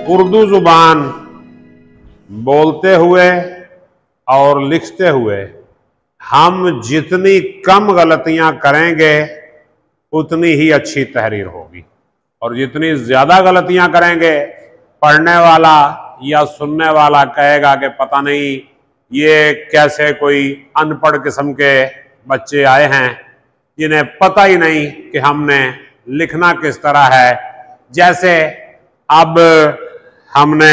उर्दू जुबान बोलते हुए और लिखते हुए हम जितनी कम गलतियां करेंगे उतनी ही अच्छी तहरीर होगी, और जितनी ज्यादा गलतियां करेंगे पढ़ने वाला या सुनने वाला कहेगा कि पता नहीं ये कैसे कोई अनपढ़ किस्म के बच्चे आए हैं जिन्हें पता ही नहीं कि हमने लिखना किस तरह है। जैसे अब हमने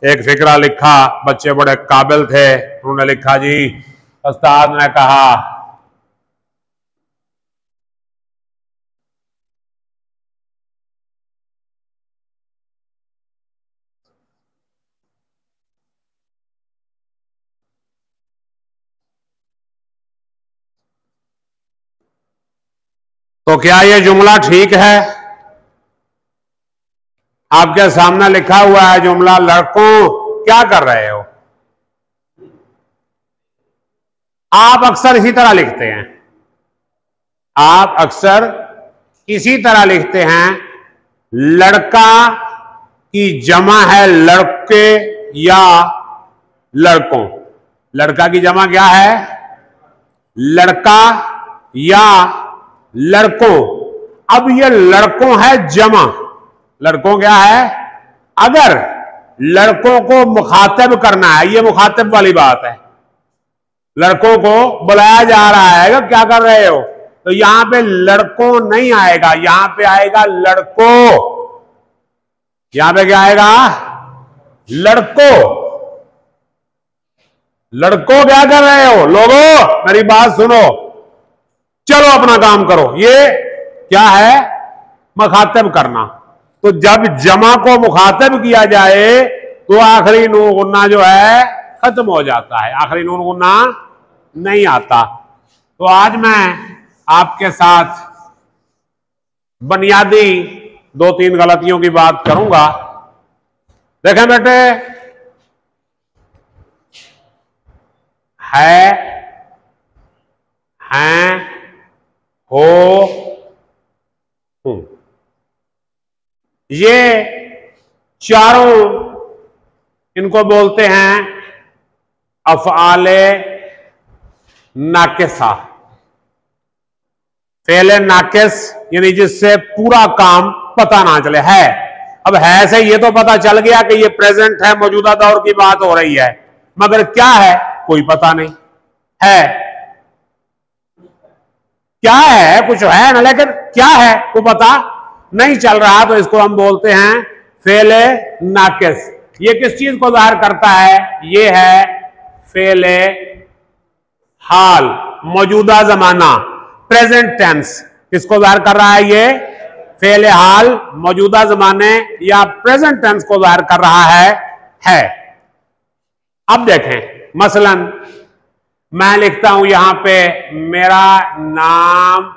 एक फिक्रा लिखा, बच्चे बड़े काबिल थे, उन्होंने लिखा जी उस्ताद ने कहा तो क्या ये जुमला ठीक है? आपके सामने लिखा हुआ है जुमला, लड़कों क्या कर रहे हो? आप अक्सर इसी तरह लिखते हैं, आप अक्सर इसी तरह लिखते हैं। लड़का की जमा है लड़के या लड़कों। लड़का की जमा क्या है? लड़का या लड़कों। अब ये लड़कों है जमा, लड़कों क्या है? अगर लड़कों को मुखातिब करना है, ये मुखातिब वाली बात है, लड़कों को बुलाया जा रहा है, क्या कर रहे हो, तो यहां पे लड़कों नहीं आएगा, यहां पे आएगा लड़कों। यहां पे क्या आएगा? लड़कों। लड़कों क्या कर रहे हो? लोगों मेरी बात सुनो, चलो अपना काम करो। ये क्या है? मुखातिब करना। तो जब जमा को मुखातिब किया जाए तो आखिरी नून गुन्ना जो है खत्म हो जाता है, आखिरी नून गुन्ना नहीं आता। तो आज मैं आपके साथ बुनियादी 2-3 गलतियों की बात करूंगा। देखें बेटे, है, हैं, हो, हूं, ये चारों इनको बोलते हैं अफ़आले नाकिसा। फेले नाकिस यानी जिससे पूरा काम पता ना चले। है, अब है से ये तो पता चल गया कि ये प्रेजेंट है, मौजूदा दौर की बात हो रही है, मगर क्या है कोई पता नहीं। है क्या है? कुछ है ना, लेकिन क्या है वो पता नहीं चल रहा, तो इसको हम बोलते हैं फेले नाकिस। ये किस चीज को जाहिर करता है? ये है फेले हाल, मौजूदा जमाना, प्रेजेंट टेंस। किसको जाहिर कर रहा है? ये फेले हाल, मौजूदा जमाने या प्रेजेंट टेंस को जाहिर कर रहा है। अब देखें, मसलन मैं लिखता हूं यहां पे मेरा नाम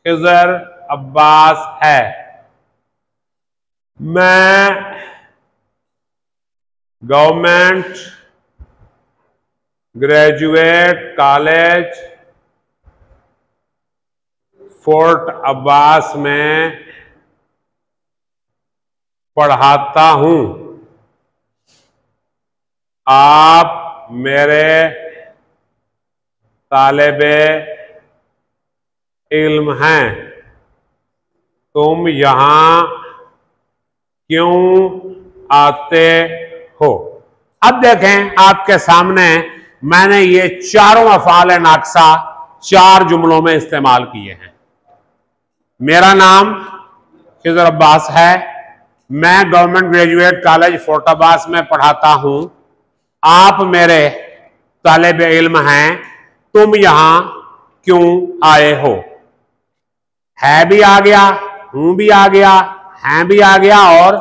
खिजर अब्बास है, मैं government graduate college fort Abbas में पढ़ाता हूं, आप मेरे तालिबे इल्म हैं, तुम यहां क्यों आते हो? अब देखें आपके सामने मैंने ये चारों अफ़आल नाक़िसा 4 जुमलों में इस्तेमाल किए हैं। मेरा नाम खिजर अब्बास है, मैं government graduate college fort Abbas में पढ़ाता हूं, आप मेरे तालिबे इल्म हैं, तुम यहां क्यों आए हो? है भी आ गया, हूं भी आ गया, हैं भी आ गया और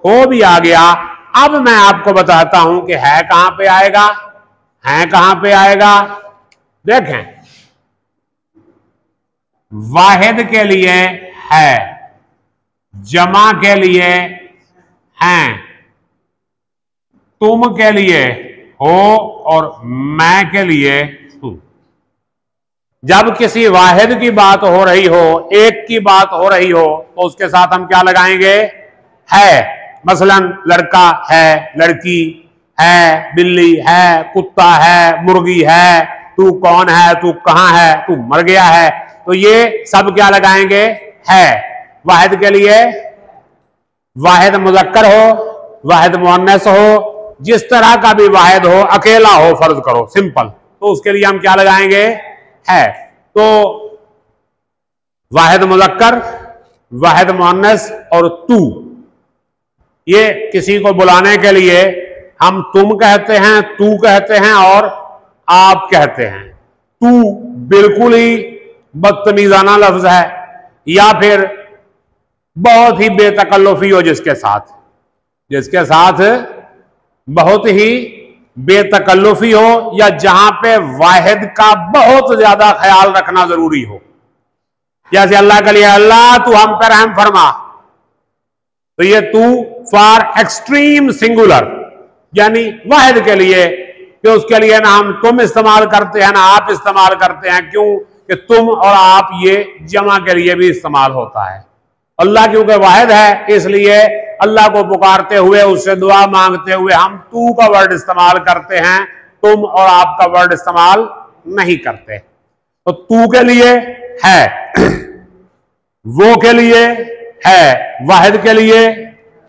हो भी आ गया। अब मैं आपको बताता हूं कि है कहां पे आएगा, हैं कहां पे आएगा। देखें, वाहिद के लिए है, जमा के लिए हैं, तुम के लिए हो और मैं के लिए हूं। जब किसी वाहिद की बात हो रही हो, एक की बात हो रही हो, तो उसके साथ हम क्या लगाएंगे? है। मसलन लड़का है, लड़की है, बिल्ली है, कुत्ता है, मुर्गी है, तू कौन है, तू कहां है, तू मर गया है, तो ये सब क्या लगाएंगे? है। वाहिद के लिए वाहिद मुज़क्कर हो, वाहिद मुअन्नस हो, जिस तरह का भी वाहिद हो, अकेला हो फर्ज करो, सिंपल, तो उसके लिए हम क्या लगाएंगे? है। तो वाहिद मुज़क्कर, वाहिद मुअन्नस और तू, ये किसी को बुलाने के लिए हम तुम कहते हैं, तू कहते हैं और आप कहते हैं। तू बिल्कुल ही बदतमीजाना लफ्ज है, या फिर बहुत ही बेतकल्लुफी हो जिसके साथ बहुत ही बेतकल्लुफी हो, या जहां पे वाहिद का बहुत ज्यादा ख्याल रखना जरूरी हो। जैसे अल्लाह के लिए, अल्लाह तू हम पर रहम फरमा, तो ये तू फॉर एक्सट्रीम सिंगुलर, यानी वाहिद के लिए, कि उसके लिए ना हम तुम इस्तेमाल करते हैं ना आप इस्तेमाल करते हैं। क्यों? कि तुम और आप ये जमा के लिए भी इस्तेमाल होता है। अल्लाह क्योंकि वाहिद है, इसलिए अल्लाह को पुकारते हुए, उससे दुआ मांगते हुए हम तू का वर्ड इस्तेमाल करते हैं, तुम और आप का वर्ड इस्तेमाल नहीं करते। तो तू के लिए है, वो के लिए है, वाहिद के लिए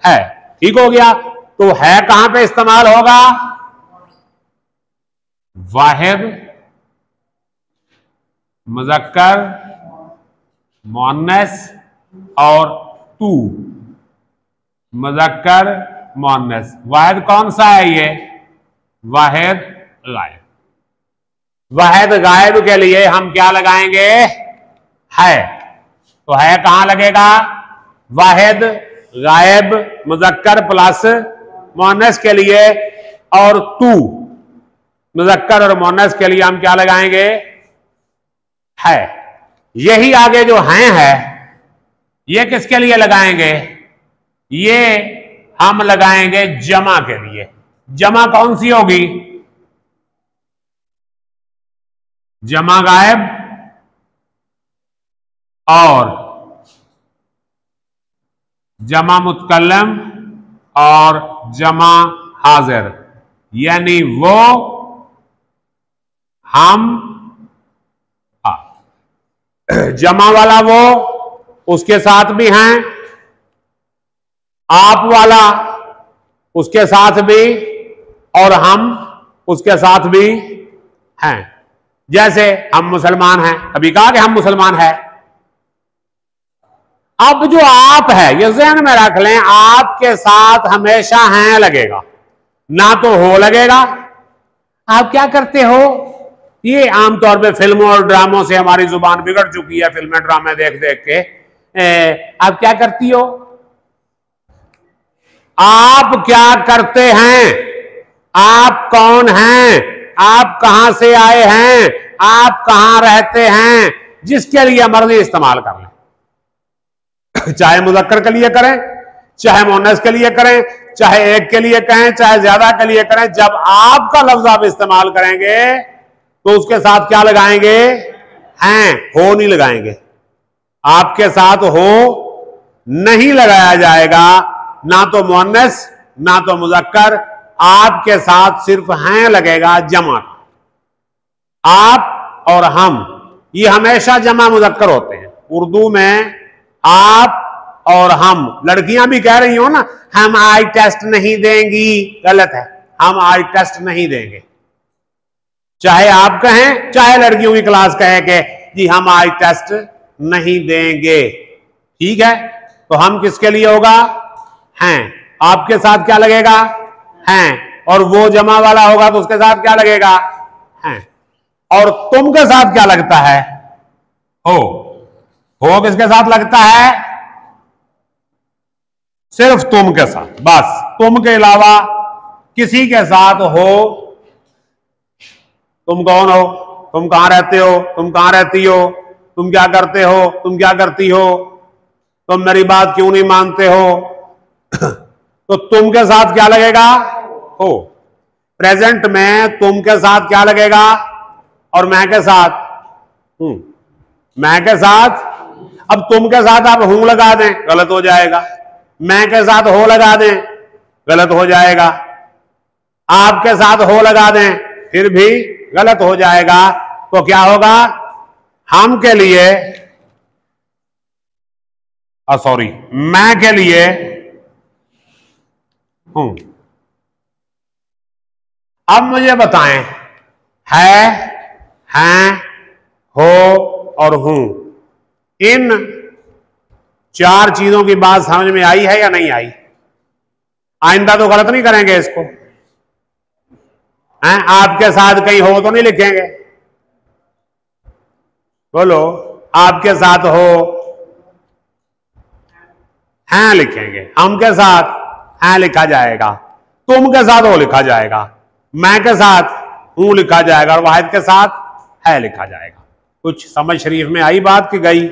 है। ठीक हो गया? तो है कहां पे इस्तेमाल होगा? वाहिद मुज़क्कर मुअन्नस और तू मुज़क्कर मुअन्नस। वाहिद कौन सा है? ये वाहिद गायब। वाहिद गायब के लिए हम क्या लगाएंगे? है। तो है कहां लगेगा? वाहिद गायब मुज़क्कर प्लस मुअन्नस के लिए, और तू मुज़क्कर और मुअन्नस के लिए हम क्या लगाएंगे? है। यही आगे जो है ये किसके लिए लगाएंगे? ये हम लगाएंगे जमा के लिए। जमा कौन सी होगी? जमा गायब और जमा मुतकल्लम और जमा हाजिर, यानी वो हम जमा वाला वो उसके साथ भी हैं, आप वाला उसके साथ भी, और हम उसके साथ भी हैं। जैसे हम मुसलमान हैं, अभी कहा कि हम मुसलमान हैं। अब जो आप है, ये ज़हन में रख लें, आपके साथ हमेशा हैं लगेगा, ना तो हो लगेगा। आप क्या करते हो? ये आमतौर पे फिल्मों और ड्रामों से हमारी जुबान बिगड़ चुकी है, फिल्में ड्रामे देख देख के। आप क्या करती हो? आप क्या करते हैं? आप कौन हैं? आप कहां से आए हैं? आप कहां रहते हैं? जिसके लिए मर्जी इस्तेमाल कर लें, चाहे मुज़क्कर के लिए करें, चाहे मुअन्नस के लिए करें, चाहे एक के लिए कहें, चाहे ज्यादा के लिए करें। जब आपका लफ्ज आप इस्तेमाल करेंगे तो उसके साथ क्या लगाएंगे? हैं। हो नहीं लगाएंगे। आपके साथ हो नहीं लगाया जाएगा, ना तो मुअन्नस ना तो मुज़क्कर। आपके साथ सिर्फ हैं लगेगा, जमा। आप और हम ये हमेशा जमा मुज़क्कर होते हैं। उर्दू में आप और हम, लड़कियां भी कह रही हो ना, हम आई टेस्ट नहीं देंगी, गलत है। हम आई टेस्ट नहीं देंगे। चाहे आप कहें, चाहे लड़कियों की क्लास कहे कि जी हम आई टेस्ट नहीं देंगे, ठीक है। तो हम किसके लिए होगा? हैं। आपके साथ क्या लगेगा? हैं। और वो जमा वाला होगा तो उसके साथ क्या लगेगा? हैं। और तुम के साथ क्या लगता है? हो। हो किसके साथ लगता है? सिर्फ तुम के साथ, बस। तुम के अलावा किसी के साथ हो। तुम कौन हो? तुम कहां रहते हो? तुम कहां रहती हो? तुम क्या करते हो? तुम क्या करती हो? तुम मेरी बात क्यों नहीं मानते हो? तो तुम के साथ क्या लगेगा? हो। प्रेजेंट में तुम के साथ क्या लगेगा? और मैं के साथ मैं के साथ। अब तुम के साथ आप हूं लगा दें, गलत हो जाएगा। मैं के साथ हो लगा दें, गलत हो जाएगा। आपके साथ हो लगा दें, फिर भी गलत हो जाएगा। तो क्या होगा, हम के लिए, सॉरी, मैं के लिए हूं। अब मुझे बताएं, है, हैं, हो और हूं, इन चार चीजों की बात समझ में आई है या नहीं आई? आइंदा तो गलत नहीं करेंगे इसको, हैं? आपके साथ कहीं हो तो नहीं लिखेंगे? बोलो, आपके साथ हो, हैं लिखेंगे, हम के साथ हैं लिखा जाएगा, तुम के साथ हो लिखा जाएगा, मैं के साथ हूं लिखा जाएगा और वाहिद के साथ है लिखा जाएगा। कुछ समझ शरीफ में आई बात की गई?